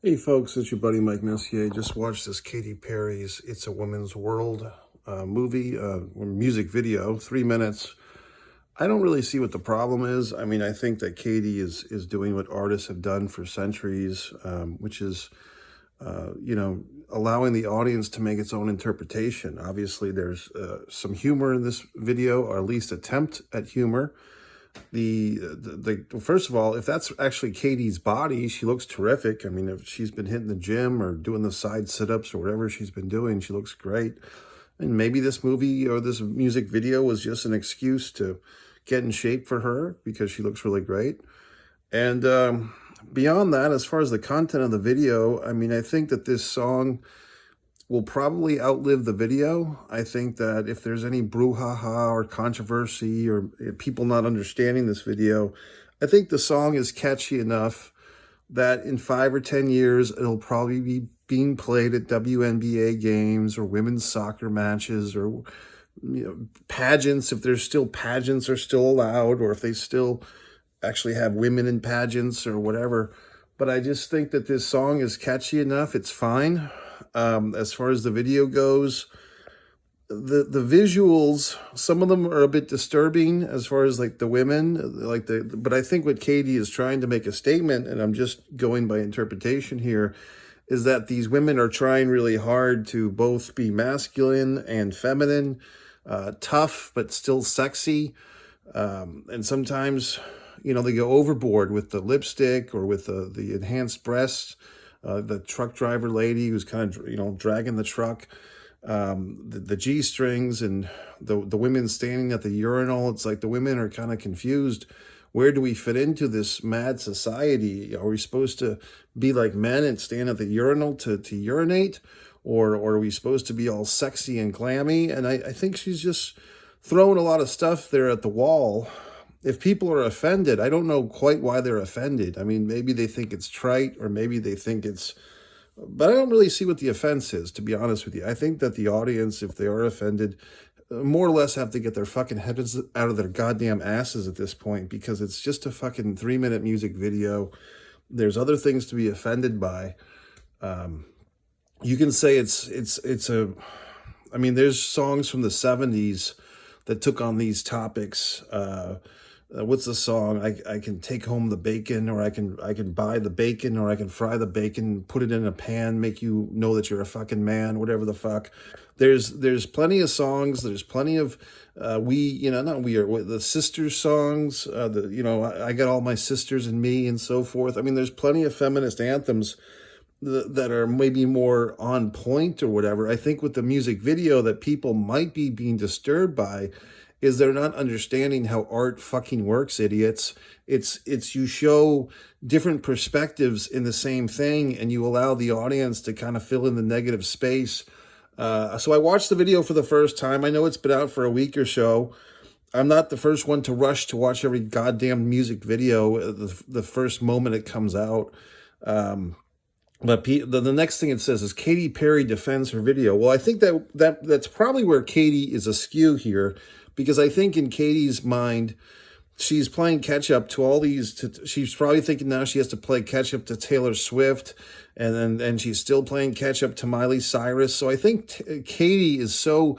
Hey folks, it's your buddy Mike Messier. Just watched this Katy Perry's It's a Woman's World movie, or music video, 3 minutes. I don't really see what the problem is. I mean, I think that Katy is doing what artists have done for centuries, which is, allowing the audience to make its own interpretation. Obviously, there's some humor in this video, or at least attempt at humor. First of all, if that's actually Katie's body, she looks terrific. I mean, if she's been hitting the gym or doing the side sit-ups or whatever she's been doing, she looks great. And maybe this movie or this music video was just an excuse to get in shape for her because she looks really great. And beyond that, as far as the content of the video, I mean, I think that this song will probably outlive the video. I think that if there's any brouhaha or controversy or people not understanding this video, I think the song is catchy enough that in 5 or 10 years, it'll probably be being played at WNBA games or women's soccer matches or pageants, if there's still pageants are still allowed, or if they still actually have women in pageants or whatever. But I just think that this song is catchy enough. It's fine. As far as the video goes, the visuals, some of them are a bit disturbing as far as like the women, but I think what Katy is trying to make a statement, and I'm just going by interpretation here, is that these women are trying really hard to both be masculine and feminine, tough, but still sexy. And sometimes, they go overboard with the lipstick or with the enhanced breasts. The truck driver lady who's kind of, dragging the truck, the G-strings, and the women standing at the urinal. It's like the women are kind of confused. Where do we fit into this mad society? Are we supposed to be like men and stand at the urinal to urinate? Or are we supposed to be all sexy and glammy? And I think she's just throwing a lot of stuff there at the wall. If people are offended, I don't know quite why they're offended. I mean, maybe they think it's trite, or maybe they think but I don't really see what the offense is, to be honest with you. I think that the audience, if they are offended, more or less have to get their fucking heads out of their goddamn asses at this point, because it's just a fucking 3-minute music video. There's other things to be offended by. You can say I mean, there's songs from the 70s that took on these topics. What's the song? I can take home the bacon, or I can buy the bacon, or I can fry the bacon, put it in a pan, make you know that you're a fucking man, whatever the fuck. There's plenty of songs. There's plenty of the sisters songs. I got all my sisters in me and so forth. I mean, there's plenty of feminist anthems that are maybe more on point or whatever. I think with the music video that people might be being disturbed by is they're not understanding how art fucking works, idiots. It's you show different perspectives in the same thing, and you allow the audience to kind of fill in the negative space. So I watched the video for the first time. I know it's been out for a week or so. I'm not the first one to rush to watch every goddamn music video the first moment it comes out. But the next thing it says is Katy Perry defends her video. Well, I think that's probably where Katy is askew here, because I think in Katy's mind, she's playing catch up to all these. She's probably thinking now she has to play catch up to Taylor Swift, and she's still playing catch up to Miley Cyrus. So I think Katy is so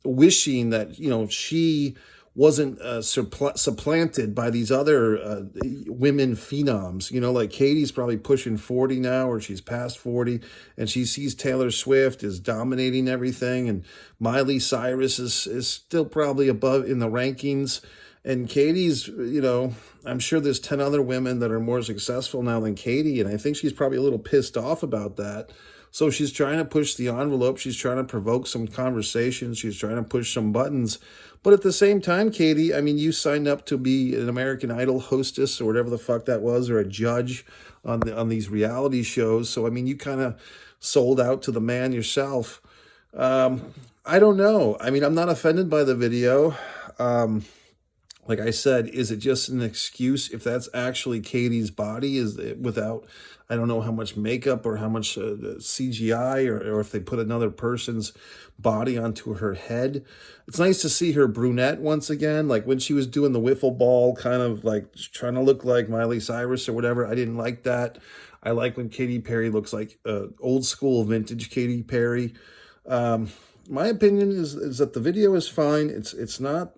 wishing that she wasn't supplanted by these other women phenoms. Like Katy's probably pushing 40 now, or she's past 40, and she sees Taylor Swift is dominating everything, and Miley Cyrus is still probably above in the rankings. And Katy's, I'm sure there's 10 other women that are more successful now than Katy, and I think she's probably a little pissed off about that. So she's trying to push the envelope. She's trying to provoke some conversations. She's trying to push some buttons. But at the same time, Katy, I mean, you signed up to be an American Idol hostess or whatever the fuck that was, or a judge on these reality shows. So, I mean, you kind of sold out to the man yourself. I don't know. I mean, I'm not offended by the video. Like I said, is it just an excuse? If that's actually Katy's body, is it without, I don't know how much makeup or how much CGI, or if they put another person's body onto her head. It's nice to see her brunette once again, like when she was doing the wiffle ball, kind of like trying to look like Miley Cyrus or whatever. I didn't like that. I like when Katy Perry looks like old school vintage Katy Perry. Um, my opinion is that the video is fine. It's not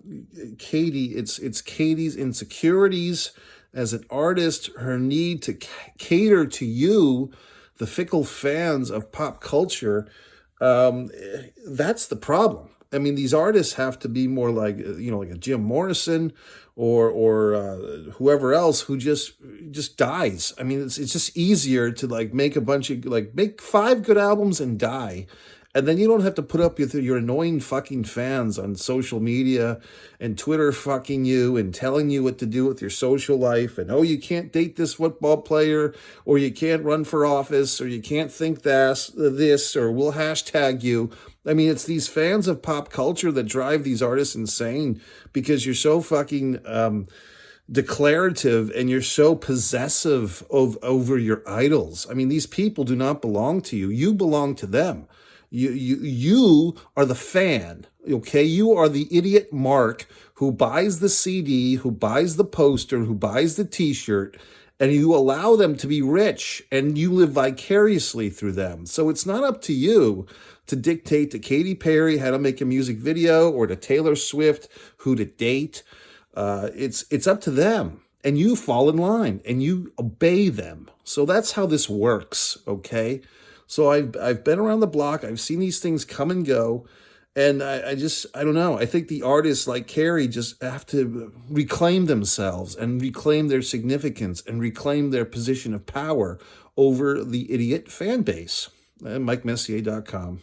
Katy. It's Katy's insecurities as an artist, her need to cater to you, the fickle fans of pop culture. Um, that's the problem. I mean, these artists have to be more like like a Jim Morrison or whoever else who just dies. I mean, it's just easier to like make a bunch of like make 5 good albums and die. And then you don't have to put up with your annoying fucking fans on social media and Twitter fucking you and telling you what to do with your social life. And, oh, you can't date this football player, or you can't run for office, or you can't think this, or we'll hashtag you. I mean, it's these fans of pop culture that drive these artists insane because you're so fucking declarative and you're so possessive over your idols. I mean, these people do not belong to you. You belong to them. You are the fan, okay? You are the idiot Mark who buys the CD, who buys the poster, who buys the t-shirt, and you allow them to be rich, and you live vicariously through them. So it's not up to you to dictate to Katy Perry how to make a music video or to Taylor Swift who to date. It's up to them, and you fall in line and you obey them. So that's how this works, okay? So I've been around the block. I've seen these things come and go. And I don't know. I think the artists like Carrie just have to reclaim themselves and reclaim their significance and reclaim their position of power over the idiot fan base. MikeMessier.com.